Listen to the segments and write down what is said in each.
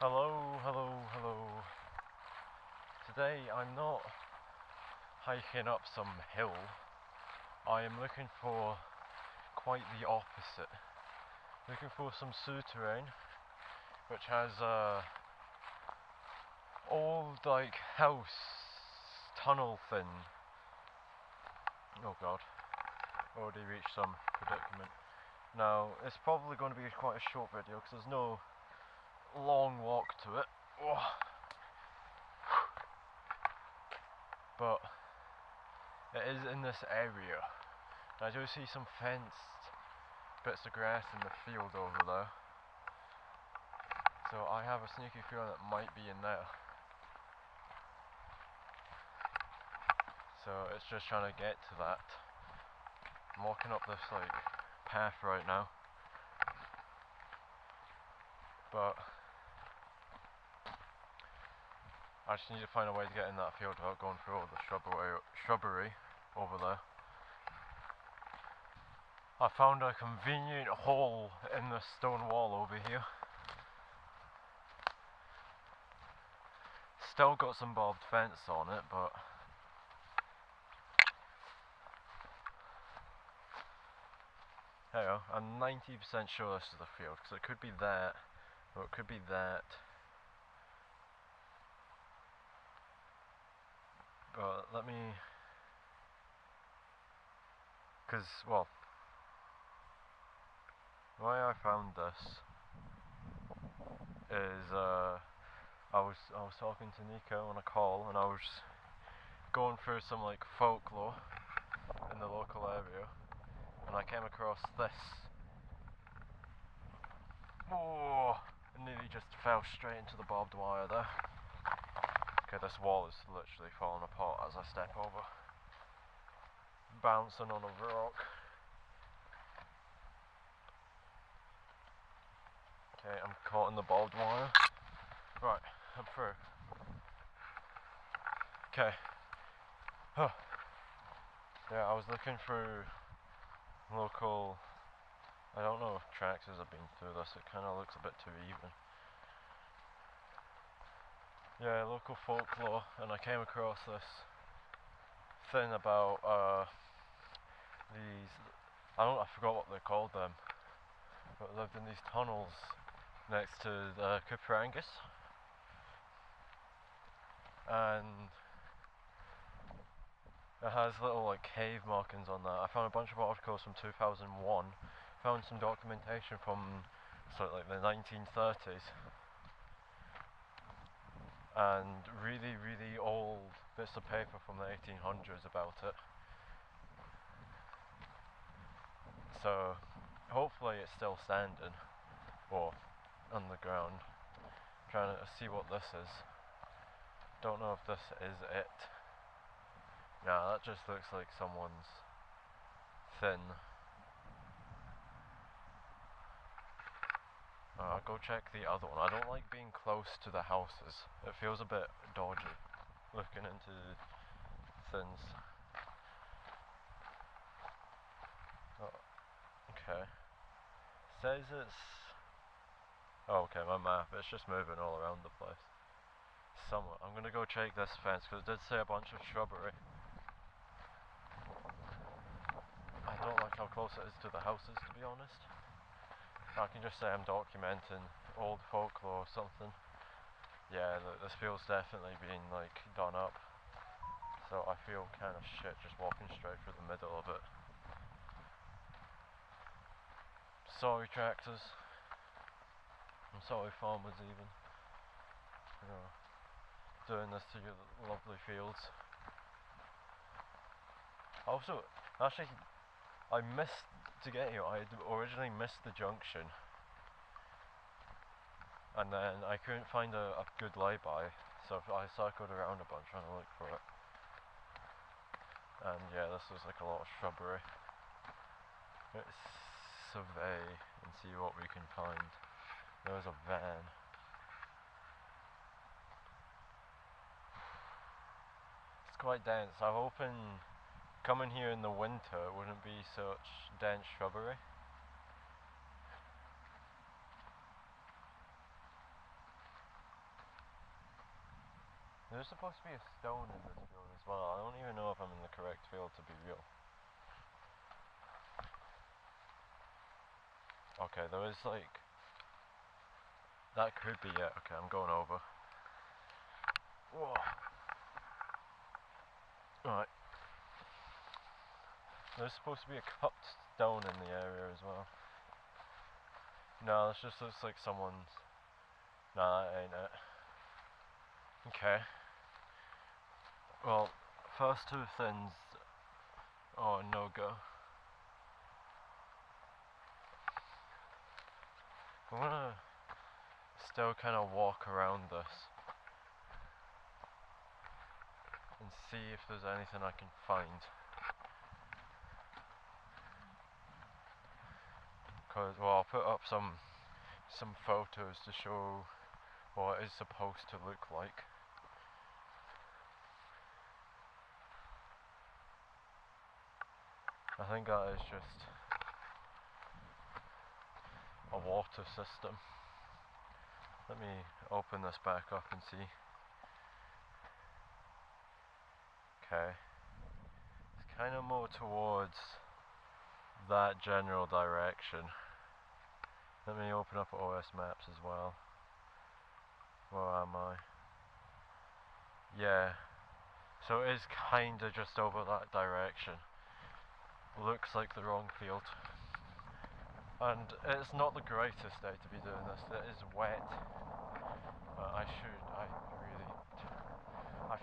Hello, hello, hello. Today I'm not hiking up some hill. I am looking for quite the opposite. Looking for some souterrain, which has old like house tunnel thing. Oh god, already reached some predicament. Now it's probably going to be quite a short video because there's no long walk to it. Oh. But it is in this area. I do see some fenced bits of grass in the field over there. So I have a sneaky feeling it might be in there. So it's just trying to get to that. I'm walking up this like path right now. But I just need to find a way to get in that field without going through all the shrubbery over there. I found a convenient hole in the stone wall over here. Still got some barbed fence on it, but there you go. I'm 90% sure this is the field, because it could be that, or it could be that. But let me, because, well, the way I found this is, I was talking to Nico on a call, and I was going through some like folklore in the local area, and I came across this. Oh, I nearly just fell straight into the barbed wire there. Okay, this wall is literally falling apart as I step over. Bouncing on a rock. Okay, I'm caught in the barbed wire. Right, I'm through. Okay. Huh. Yeah, I was looking through local, I don't know if tractors have been through this, it kind of looks a bit too even. Yeah, local folklore, and I came across this thing about these, I forgot what they called them, but lived in these tunnels next to the Cooperangus, and it has little like cave markings on that. I found a bunch of articles from 2001, found some documentation from sort of like the 1930s, and really, really old bits of paper from the 1800s about it. So hopefully it's still standing, or on the ground. Trying to see what this is. Don't know if this is it. Yeah, that just looks like someone's thin. I'll go check the other one. I don't like being close to the houses. It feels a bit dodgy looking into things. Oh, okay. Says it's... Oh, okay, my map. It's just moving all around the place. Somewhere. I'm gonna go check this fence because it did say a bunch of shrubbery. I don't like how close it is to the houses, to be honest. I can just say I'm documenting old folklore or something. Yeah, this feels definitely being like done up. So I feel kind of shit just walking straight through the middle of it. Sorry tractors. I'm sorry farmers even. You know, doing this to your lovely fields. Also, actually, I missed to get here. I had originally missed the junction, and then I couldn't find a good lay-by, so I cycled around a bunch trying to look for it. And yeah, this was like a lot of shrubbery. Let's survey and see what we can find. There was a van. It's quite dense. I'm hoping coming here in the winter wouldn't be such dense shrubbery. There's supposed to be a stone in this field as well. I don't even know if I'm in the correct field to be real. Okay, there is like... That could be it. Okay, I'm going over. Whoa. Right. There's supposed to be a cupped stone in the area as well. No, this just looks like someone's... Nah, that ain't it. Okay. Well, first two things... Oh, no go. I'm gonna still kind of walk around this and see if there's anything I can find. Cause, well, I'll put up some photos to show what it's supposed to look like. I think that is just a water system. Let me open this back up and see. Okay. It's kind of more towards that general direction. Let me open up OS Maps as well. Where am I? Yeah. So it is kinda just over that direction. Looks like the wrong field. And it's not the greatest day to be doing this. It is wet. I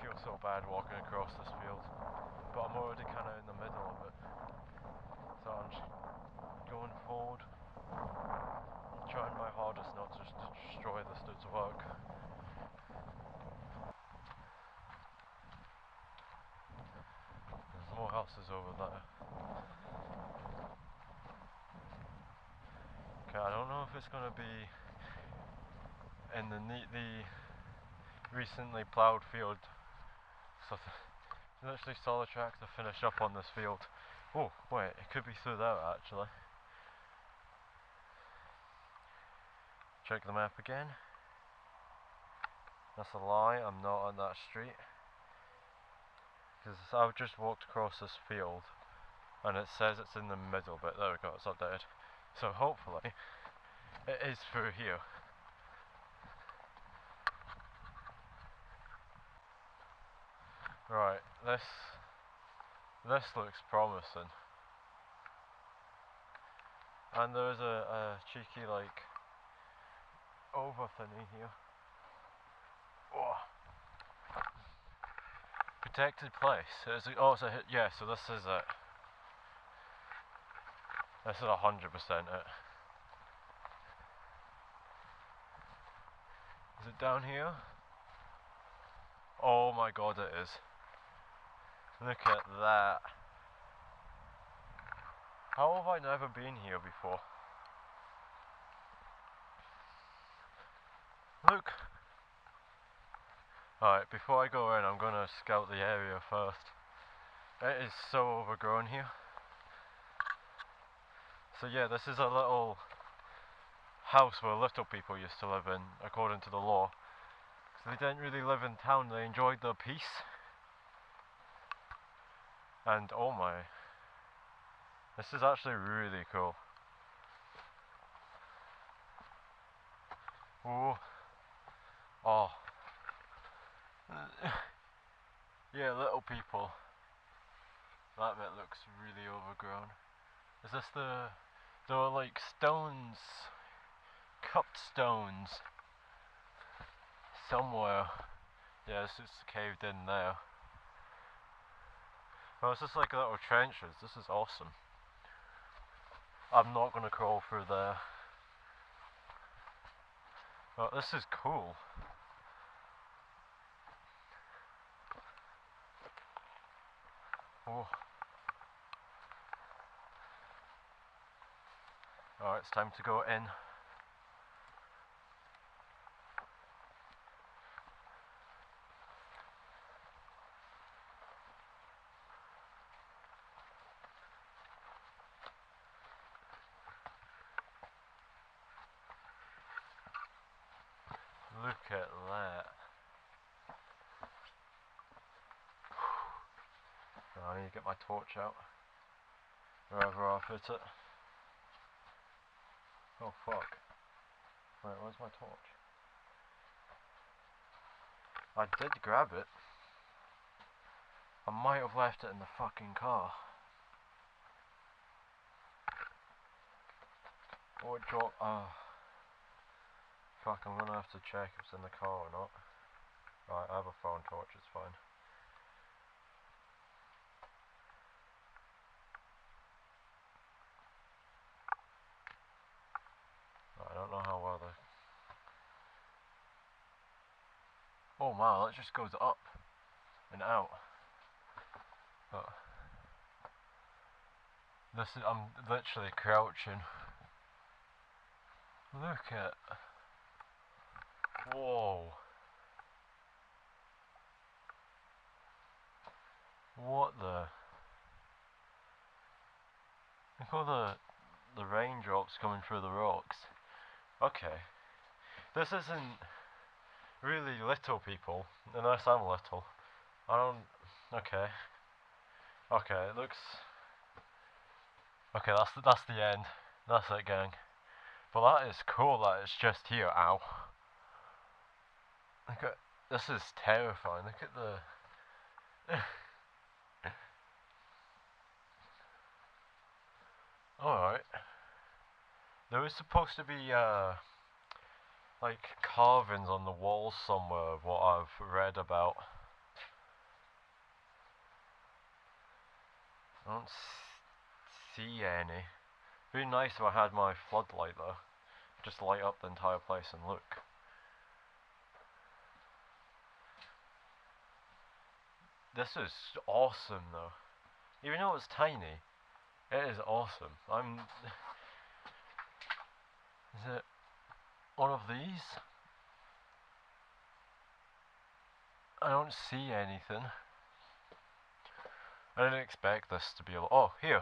feel so bad walking across this field. But I'm already kinda in the middle of it. So I'm just going forward. I'm trying my hardest not to destroy this dude's work. There's more houses over there. Okay, I don't know if it's gonna be in the neatly recently ploughed field. So literally saw the tractor finish up on this field. Oh, wait, it could be through there actually. Check the map again. That's a lie, I'm not on that street. Because I've just walked across this field and it says it's in the middle, but there we go, it's updated. So hopefully it is through here. Right, this looks promising. And there's a cheeky like over thingy here. Oh. Protected place. Yeah, so this is it. This is 100% it. Is it down here? Oh my god, it is. Look at that. How have I never been here before? Look. Alright, before I go in, I'm gonna scout the area first. It is so overgrown here. So yeah, this is a little house where little people used to live in, according to the law. So they didn't really live in town, they enjoyed their peace. And oh my, this is actually really cool. Ooh. Oh. Yeah, little people. That bit looks really overgrown. Is this there are like stones, cupped stones, somewhere. Yeah, it's just caved in there. Oh, it's just like little trenches. This is awesome. I'm not gonna crawl through there. Oh, this is cool. Oh. Alright, it's time to go in. Look at that. I need to get my torch out. Wherever I put it. Oh fuck. Wait, where's my torch? I did grab it. I might have left it in the fucking car. Oh, it dropped. Fuck, I'm gonna have to check if it's in the car or not. Right, I have a phone torch, it's fine. I don't know how well the... Oh wow, that just goes up and out. But this is, I'm literally crouching. Look at... Whoa. What the... Look all the raindrops coming through the rocks. Okay. This isn't really little, people, unless I'm little. I don't... Okay. Okay, it looks... Okay, that's the end. That's it, gang. But that is cool that it's just here. Ow. Look at... This is terrifying. Look at the... Alright. There was supposed to be, like, carvings on the walls somewhere of what I've read about. I don't see any. It'd be nice if I had my floodlight though. Just light up the entire place and look. This is awesome though. Even though it's tiny, it is awesome. Is it one of these? I don't see anything. I didn't expect this to be a... Oh, here!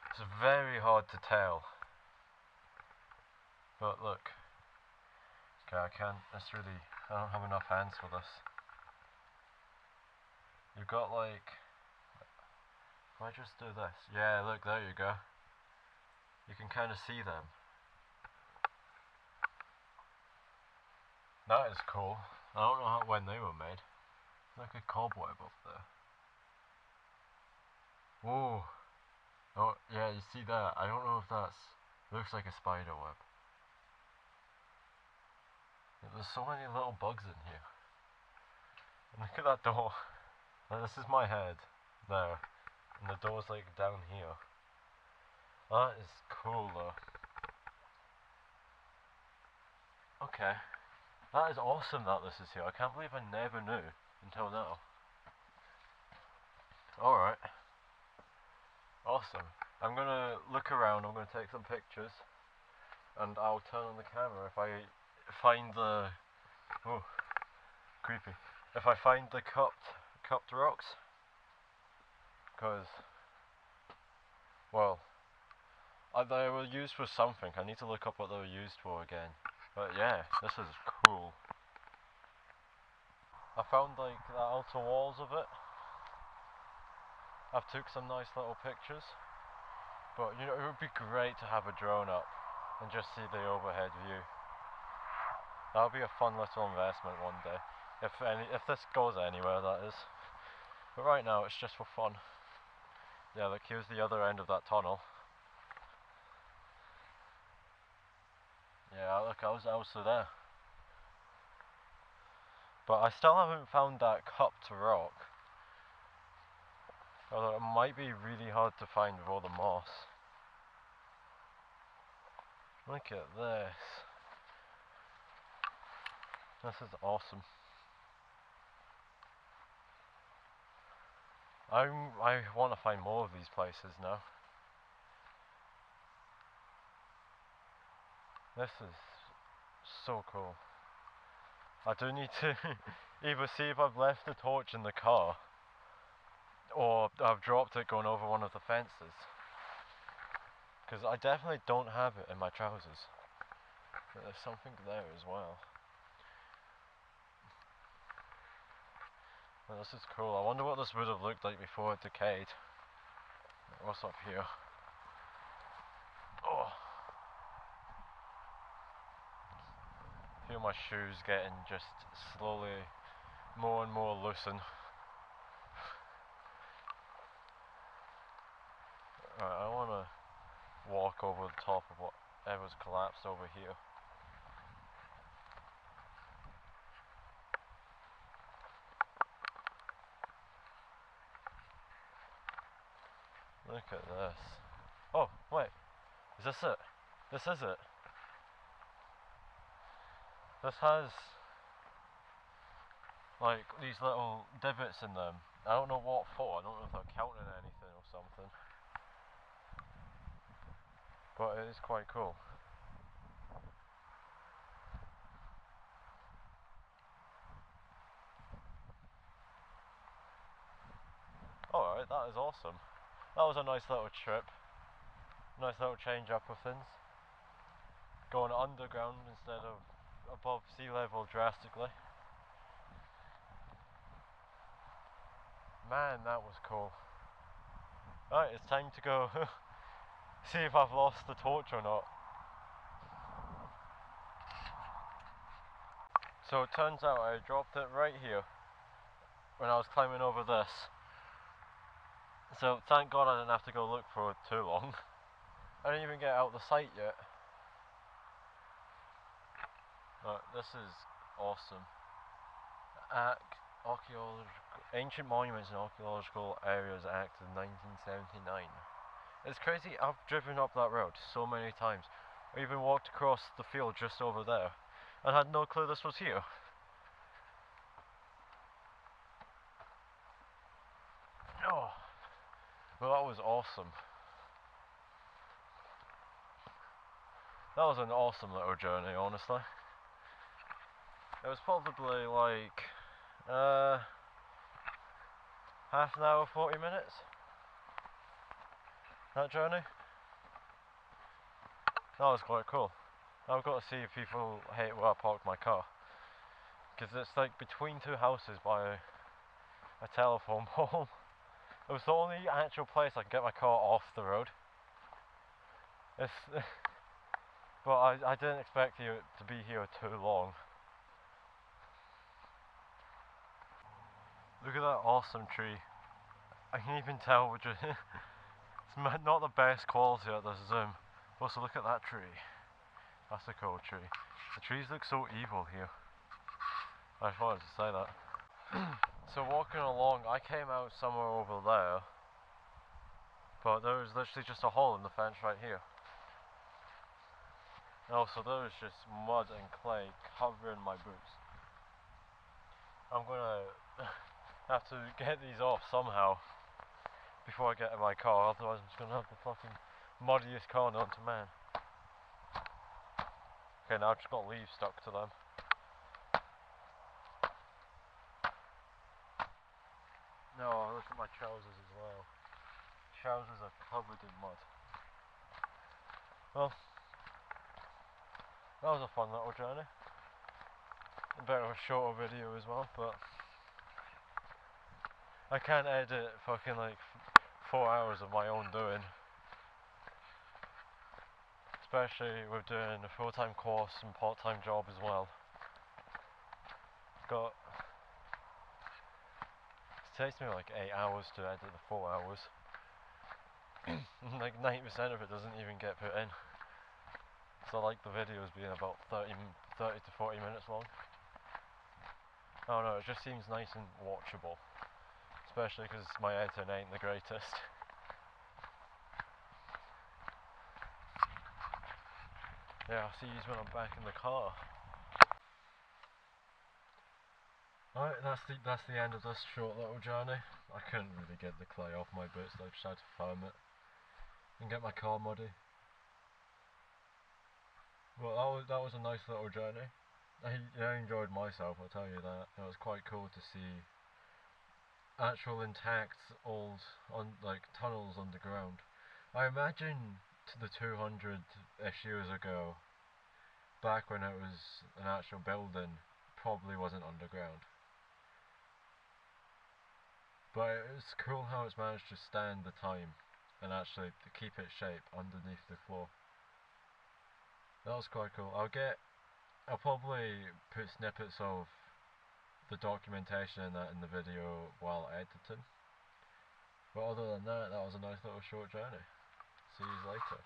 It's very hard to tell. But look. Okay, I can't... It's really... I don't have enough hands for this. You've got like... If I just do this... Yeah, look, there you go. You can kind of see them. That is cool. I don't know when they were made. Like a cobweb up there. Whoa. Oh, yeah, you see that? I don't know if that's... Looks like a spider web. There's so many little bugs in here. And look at that door. Now, this is my head. There. And the door's like down here. That is cool though. Okay. That is awesome that this is here. I can't believe I never knew until now. Alright. Awesome. I'm gonna look around, I'm gonna take some pictures. And I'll turn on the camera if I find the... Oh, creepy. If I find the cupped rocks. Because... Well... they were used for something. I need to look up what they were used for again. But yeah, this is cool. I found like the outer walls of it. I've took some nice little pictures. But you know, it would be great to have a drone up and just see the overhead view. That would be a fun little investment one day. If this goes anywhere, that is. But right now it's just for fun. Yeah, look, here's the other end of that tunnel. Yeah, look, I was also there. But I still haven't found that cupped rock. Although it might be really hard to find with all the moss. Look at this. This is awesome. I want to find more of these places now. This is so cool. I do need to either see if I've left the torch in the car or I've dropped it going over one of the fences. Because I definitely don't have it in my trousers. But there's something there as well. Oh, this is cool. I wonder what this would have looked like before it decayed. What's up here? Oh! Feel my shoes getting just slowly more and more loosened. Right, I want to walk over the top of whatever's collapsed over here. Look at this. Oh, wait. Is this it? This is it. This has like these little divots in them. I don't know what for. I don't know if they're counting anything or something. But it is quite cool. Alright, that is awesome. That was a nice little trip. Nice little change up of things. Going underground instead of above sea level drastically. Man, that was cool. Right, it's time to go see if I've lost the torch or not. So it turns out I dropped it right here when I was climbing over this. So thank God I didn't have to go look for it too long. I didn't even get out the site yet. This is awesome. Ancient Monuments and Archaeological Areas Act of 1979. It's crazy, I've driven up that road so many times. I even walked across the field just over there and had no clue this was here. Oh, well, that was awesome. That was an awesome little journey, honestly. It was probably like half an hour, 40 minutes. That journey. That was quite cool. I've got to see if people hate where I parked my car, because it's like between two houses by a telephone pole. It was the only actual place I could get my car off the road. But I didn't expect you to be here too long. Look at that awesome tree. I can even tell which it's not the best quality at this zoom. Also, look at that tree. That's a cool tree. The trees look so evil here. I just wanted to say that. So walking along, I came out somewhere over there, but there was literally just a hole in the fence right here. And also there was just mud and clay covering my boots. I'm gonna have to get these off somehow before I get in my car, otherwise I'm just gonna have the fucking muddiest car known to man. Okay, now I've just got leaves stuck to them. No, look at my trousers as well. Trousers are covered in mud. Well, that was a fun little journey. A bit of a shorter video as well, but I can't edit fucking like 4 hours of my own doing. Especially with doing a full-time course and part-time job as well. It takes me like 8 hours to edit the 4 hours. Like 90% of it doesn't even get put in. So I like the videos being about 30 to 40 minutes long. I don't know, it just seems nice and watchable. Especially because my editing ain't the greatest. Yeah, I'll see you when I'm back in the car. Alright, that's the end of this short little journey. I couldn't really get the clay off my boots, so I just had to foam it and get my car muddy. Well, that was a nice little journey. I enjoyed myself, I'll tell you that. It was quite cool to see actual intact old tunnels underground. I imagine the 200-ish years ago, back when it was an actual building, probably wasn't underground. But it's cool how it's managed to stand the time and actually to keep its shape underneath the floor. That was quite cool. I'll probably put snippets of the documentation in that in the video while editing. But other than that, that was a nice little short journey. See you later.